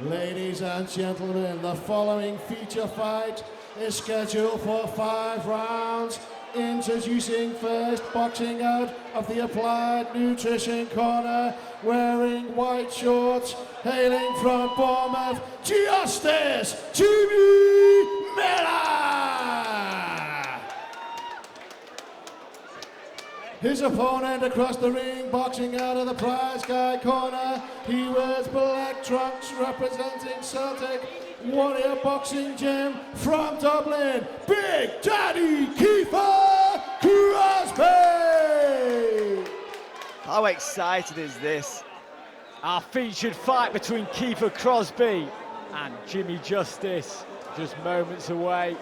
Ladies and gentlemen, the following feature fight is scheduled for 5 rounds. Introducing first, boxing out of the Applied Nutrition Corner, wearing white shorts, hailing from Bournemouth, Justice Jimmy Miller! His opponent across the ring, boxing out of the Prize Guy Corner, he wears black trunks representing Celtic Warrior Boxing Gym from Dublin, Big Daddy KIEFER CROSBIE! How excited is this? Our featured fight between KIEFER CROSBIE and Jimmy Justice, just moments away.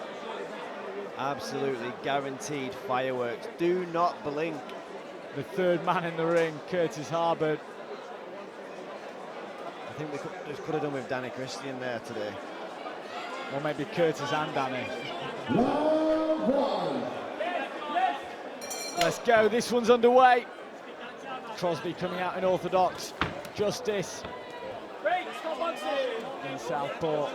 Absolutely guaranteed fireworks. Do not blink. The third man in the ring, Curtis Harbord. I think they could have done with Danny Christian there today. Or maybe Curtis and Danny. Let's go, this one's underway. Crosbie coming out in orthodox. Justice in Southport.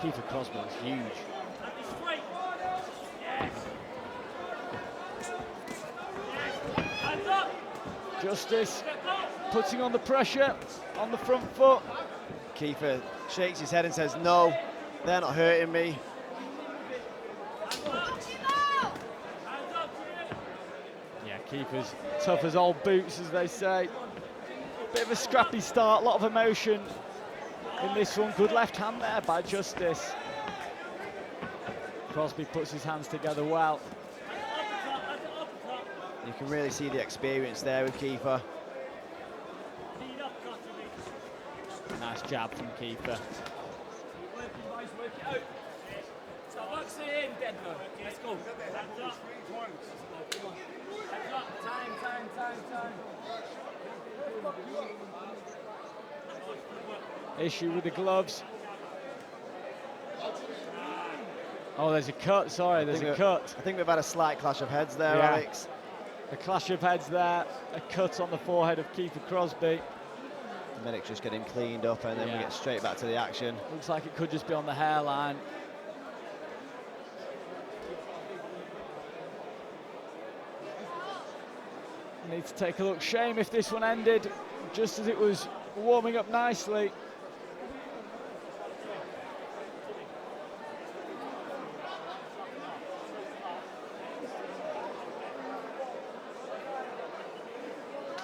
KIEFER CROSBIE is huge. Justice putting on the pressure on the front foot. KIEFER shakes his head and says, no, they're not hurting me. Yeah, KIEFER's tough as old boots, as they say. Bit of a scrappy start, a lot of emotion in this one. Good left hand there by Justice. Crosbie puts his hands together well. You can really see the experience there with KIEFER. Nice jab from KIEFER. Issue with the gloves. Oh, there's a cut, sorry, there's a cut. I think we've had a slight clash of heads there, yeah. Alex. A clash of heads there, a cut on the forehead of KIEFER CROSBIE. The medic's just get him cleaned up and then we get straight back to the action. Looks like it could just be on the hairline. Need to take a look. Shame if this one ended just as it was warming up nicely.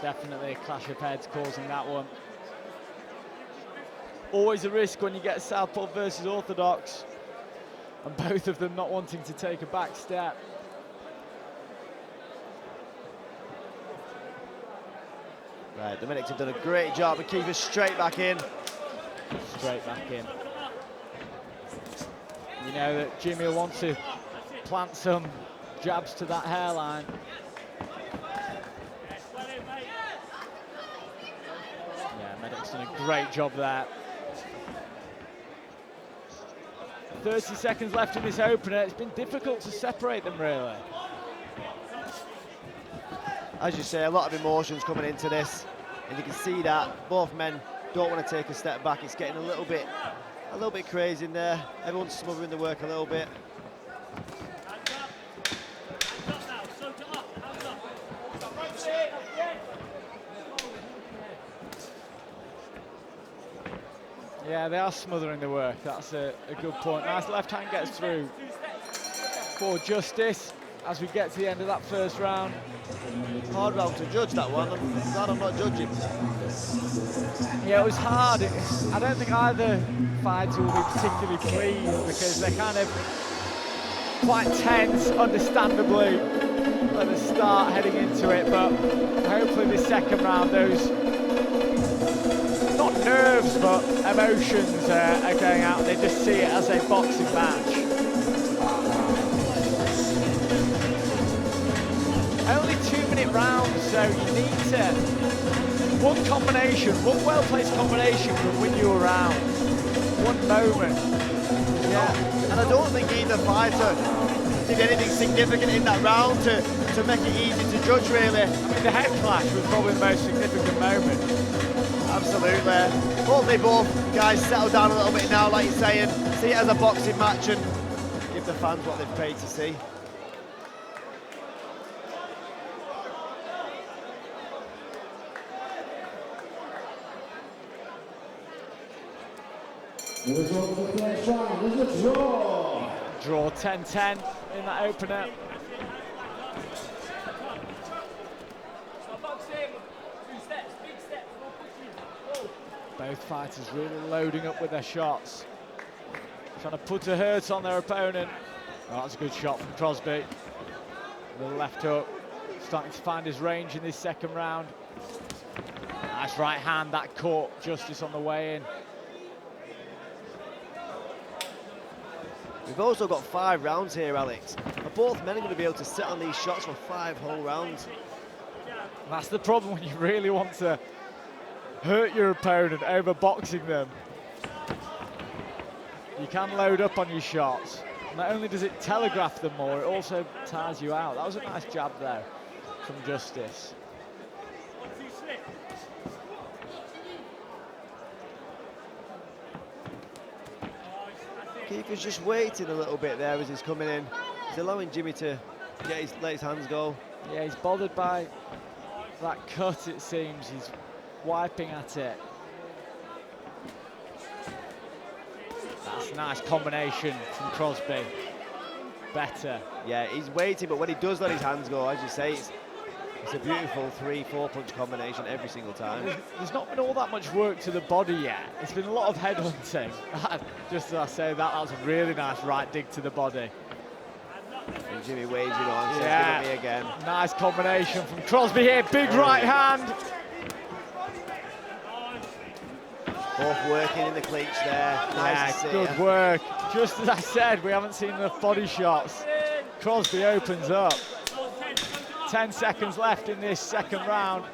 Definitely a clash of heads causing that one. Always a risk when you get Southpaw versus Orthodox, and both of them not wanting to take a back step. Right, the medics have done a great job, and KIEFER straight back in. Straight back in. You know that Jimmy will want to plant some jabs to that hairline. Yeah, medic's done a great job there. 30 seconds left in this opener. It's been difficult to separate them, really. As you say, a lot of emotions coming into this, and you can see that both men don't want to take a step back. It's getting a little bit crazy in there. Everyone's smothering the work a little bit. Yeah, they are smothering the work. That's a good point. Nice left hand gets through for Justice as we get to the end of that first round. Hard round to judge that one. I'm glad I'm not judging. Yeah, it was hard. I don't think either fighter will be particularly pleased because they're kind of quite tense, understandably, at the start heading into it. But hopefully this second round, those not nerves but emotions are going out. They just see it as a boxing match. Only 2-minute rounds, so you need to, one combination, one well-placed combination can win you a round. One moment. Yeah, and I don't think either fighter did anything significant in that round to make it easy to judge, really. I mean, the head clash was probably the most significant moment. Absolutely. Hopefully both guys settle down a little bit now, like you're saying, see it as a boxing match and give the fans what they've paid to see. The result of the first round is a draw. Draw 10-10 in that opener. Both fighters really loading up with their shots. Trying to put a hurt on their opponent. Oh, that's a good shot from CROSBIE. The left hook, starting to find his range in this second round. Nice right hand, that caught Justice on the way in. We've also got 5 rounds here, Alex. And both men are going to be able to sit on these shots for 5 whole rounds. That's the problem when you really want to hurt your opponent over boxing them. You can load up on your shots. Not only does it telegraph them more, it also tires you out. That was a nice jab there from Justice. KIEFER's just waiting a little bit there as he's coming in. He's allowing Jimmy to let his hands go. Yeah, he's bothered by that cut, it seems. He's wiping at it. That's a nice combination from CROSBIE. Better. Yeah, he's waiting, but when he does let his hands go, as you say, it's a beautiful 3-4 punch combination every single time. There's not been all that much work to the body yet. It's been a lot of headhunting. Just as I say, that was a really nice right dig to the body. And Jimmy waging on, says, yeah. give it me again. Nice combination from CROSBIE here, big right hand. Both working in the clinch there. Nice to see. Good work. Just as I said, we haven't seen enough body shots. CROSBIE opens up. 10 seconds left in this second round.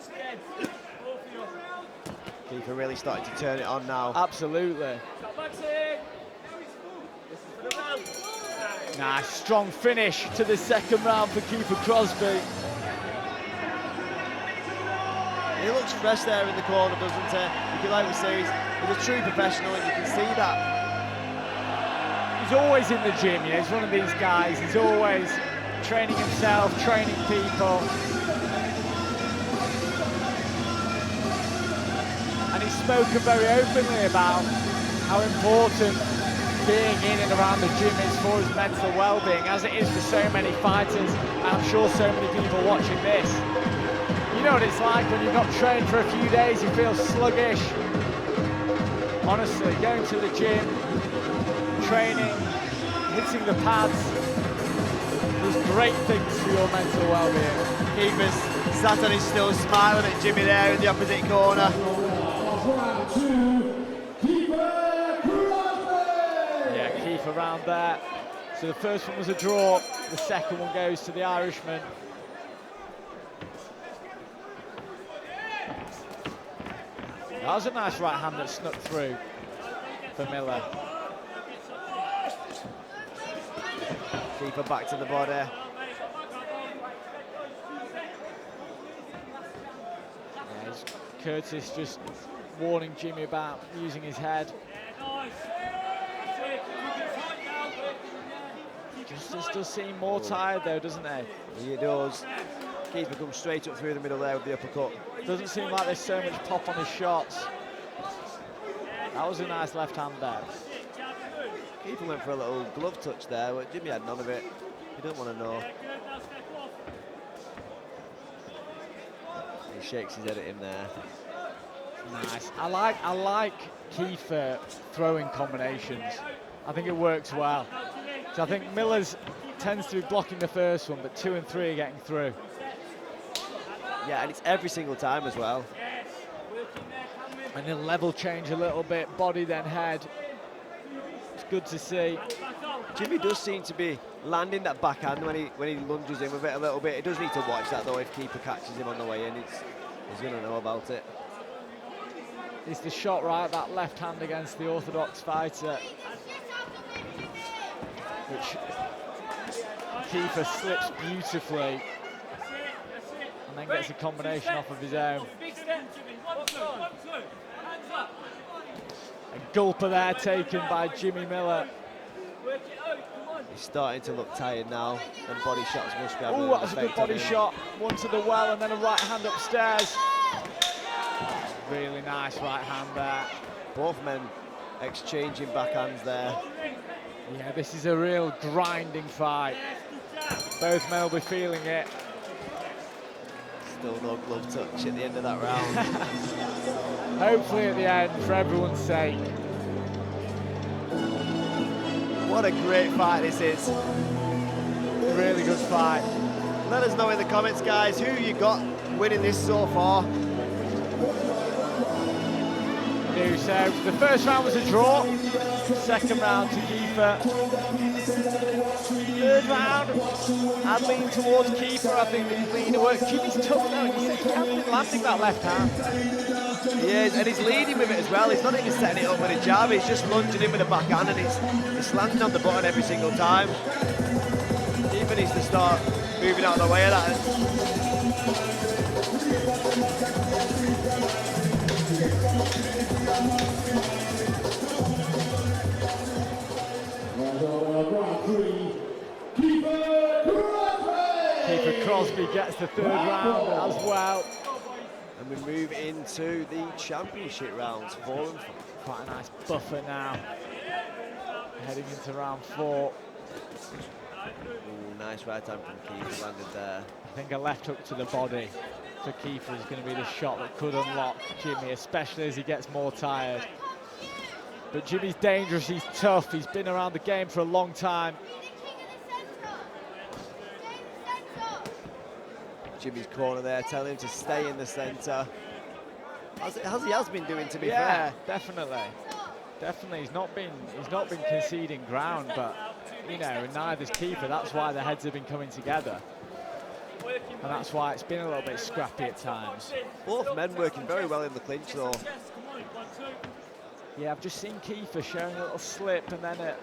KIEFER really starting to turn it on now. Absolutely. Nice, strong finish to the second round for KIEFER CROSBIE. He looks fresh there in the corner, doesn't he? You can, like we say, he's a true professional, and you can see that. He's always in the gym, you know, he's one of these guys. He's always training himself, training people. And he's spoken very openly about how important being in and around the gym is for his mental well-being, as it is for so many fighters, and I'm sure so many people watching this. You know what it's like when you've not trained for a few days, you feel sluggish. Honestly, going to the gym, training, hitting the pads, does great things for your mental well-being. KIEFER's sat on his stool smiling at Jimmy there in the opposite corner. Yeah, KIEFER round there. So the first one was a draw, the second one goes to the Irishman. That was a nice right hand that snuck through for Miller. KIEFER back to the body. Yeah, Curtis just warning Jimmy about using his head. Justice does seem more tired though, doesn't he? He does. KIEFER comes straight up through the middle there with the uppercut. Doesn't seem like there's so much pop on his shots. That was a nice left hand there. KIEFER went for a little glove touch there, but Jimmy had none of it. He didn't want to know. He shakes his head at him there. Nice. I like KIEFER throwing combinations. I think it works well. So I think Miller's tends to be blocking the first one, but 2 and 3 are getting through. Yeah, and it's every single time as well. And he'll level change a little bit, body then head. It's good to see. Jimmy does seem to be landing that backhand when he lunges in with it a little bit. He does need to watch that though. If KIEFER catches him on the way in, he's going to know about it. It's the shot right, that left hand against the orthodox fighter, which KIEFER slips beautifully and then gets a combination off of his own. A gulper there taken by Jimmy Miller. He's starting to look tired now, and body shots must be having an Oh, that's a good effect on body him. shot. One to the well and then a right hand upstairs. Really nice right hand there. Both men exchanging backhands there. Yeah, this is a real grinding fight. Both men will be feeling it. Still no glove touch at the end of that round. Hopefully at the end, for everyone's sake. What a great fight this is. Really good fight. Let us know in the comments, guys, who you got winning this so far. So the first round was a draw. Second round to KIEFER. Third round, I'd lean towards KIEFER. I think he's leading to work. Jimmy's tough though. He hasn't been landing that left hand. He is, and he's leading with it as well. He's not even setting it up with a jab. He's just lunging in with a backhand, and it's landing on the button every single time. KIEFER needs to start moving out of the way of that. KIEFER CROSBIE gets the third round as well. And we move into the championship rounds, 4 and 5. Quite a nice buffer now. Heading into round 4. Ooh, nice right hand from KIEFER landed there. I think a left hook to the body for KIEFER is going to be the shot that could unlock Jimmy, especially as he gets more tired. But Jimmy's dangerous, he's tough, he's been around the game for a long time. Jimmy's corner there, telling him to stay in the centre. As he has been doing, to be fair. Definitely. Definitely, he's not been conceding ground, but you know, neither's KIEFER. That's why the heads have been coming together. And that's why it's been a little bit scrappy at times. Both men working very well in the clinch though. Yeah, I've just seen KIEFER showing a little slip and then a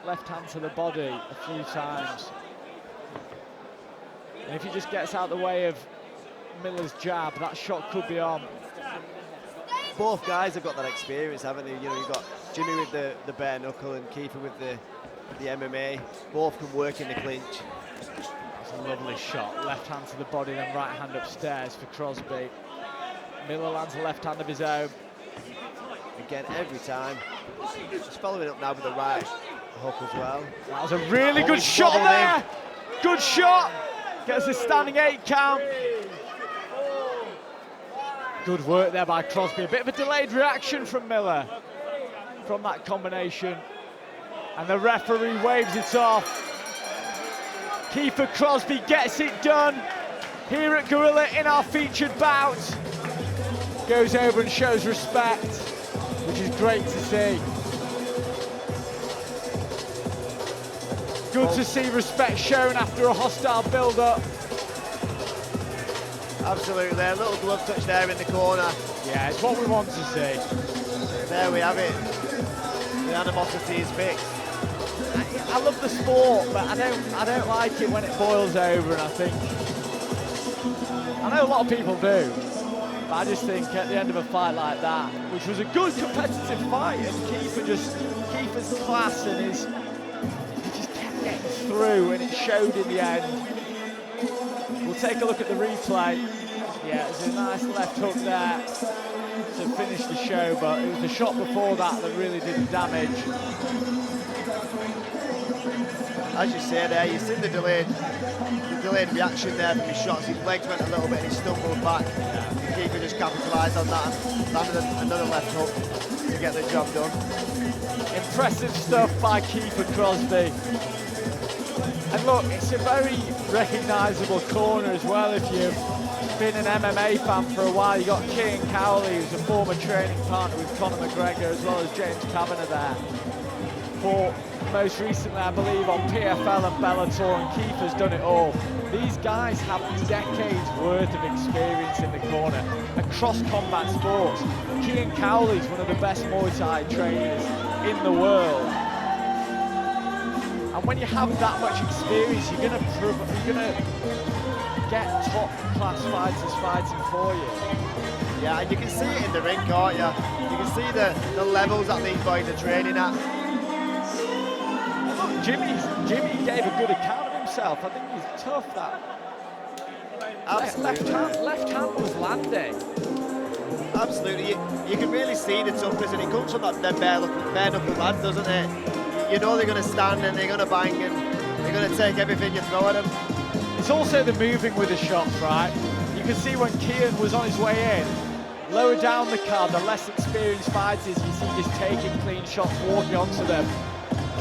left hand to the body a few times. And if he just gets out the way of Miller's jab, that shot could be on. Both guys have got that experience, haven't they? You know, you've got Jimmy with the bare knuckle and KIEFER with the MMA. Both can work in the clinch. That's a lovely shot. Left hand to the body, then right hand upstairs for CROSBIE. Miller lands a left hand of his own. Again, every time. Just following up now with the right hook as well. That was a really good shot there. Good shot. Gets a standing 8 count. Good work there by CROSBIE. A bit of a delayed reaction from Miller from that combination. And the referee waves it off. KIEFER CROSBIE gets it done here at Gorilla in our featured bout. Goes over and shows respect, which is great to see. Good to see respect shown after a hostile build-up. Absolutely, a little glove touch there in the corner. Yeah, it's what we want to see. There we have it. The animosity is fixed. I love the sport, but I don't like it when it boils over, and I know a lot of people do, but I just think at the end of a fight like that, which was a good competitive fight, and KIEFER's class and he just kept getting through, and it showed in the end. We'll take a look at the replay. Yeah, there's a nice left hook there to finish the show, but it was the shot before that that really did the damage. As you say there, you've seen the delayed reaction there from his shots. His legs went a little bit and he stumbled back. KIEFER just capitalised on that and landed another left hook to get the job done. Impressive stuff by KIEFER CROSBIE. And look, it's a very recognisable corner as well. If you've been an MMA fan for a while, you've got Kean Cowley, who's a former training partner with Conor McGregor, as well as James Kavanagh there. For most recently, I believe, on PFL and Bellator, and KIEFER's done it all. These guys have decades worth of experience in the corner across combat sports. Kean Cowley's one of the best Muay Thai trainers in the world. I And when you have that much experience, you're gonna get top class fighters fighting for you. Yeah, and you can see it in the ring, can't you? You can see the levels that these boys are training at. Look, Jimmy gave a good account of himself. I think he's tough. That left hand was landing. Absolutely, you can really see the toughness, and it comes from that bare knuckle lad, doesn't it? You know they're going to stand and they're going to bang and they're going to take everything you throw at them. It's also the moving with the shots, right? You can see when Kian was on his way in, lower down the card, the less experienced fighters you see just taking clean shots, walking onto them.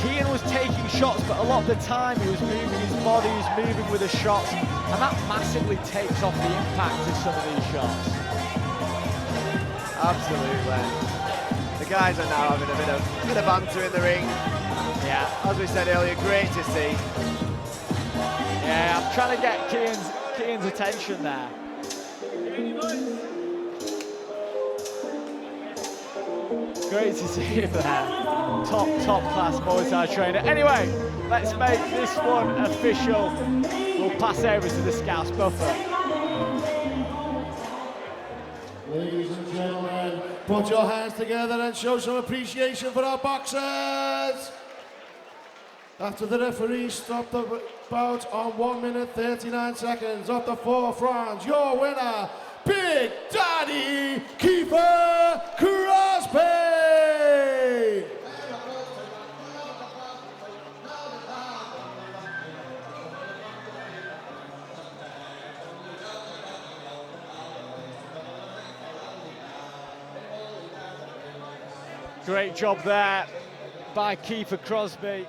Kian was taking shots, but a lot of the time he was moving his body, he was moving with the shots, and that massively takes off the impact of some of these shots. Absolutely. The guys are now having a bit of banter in the ring. Yeah. As we said earlier, great to see. Yeah, I'm trying to get Kian's attention there. Great to see him there. Top class Muay Thai trainer. Anyway, let's make this one official. We'll pass over to the Scouts buffer. Ladies and gentlemen, put your hands together and show some appreciation for our boxers. After the referee stopped the bout on 1 minute 39 seconds of the 4th round, your winner, Big Daddy KIEFER CROSBIE. Great job there by KIEFER CROSBIE.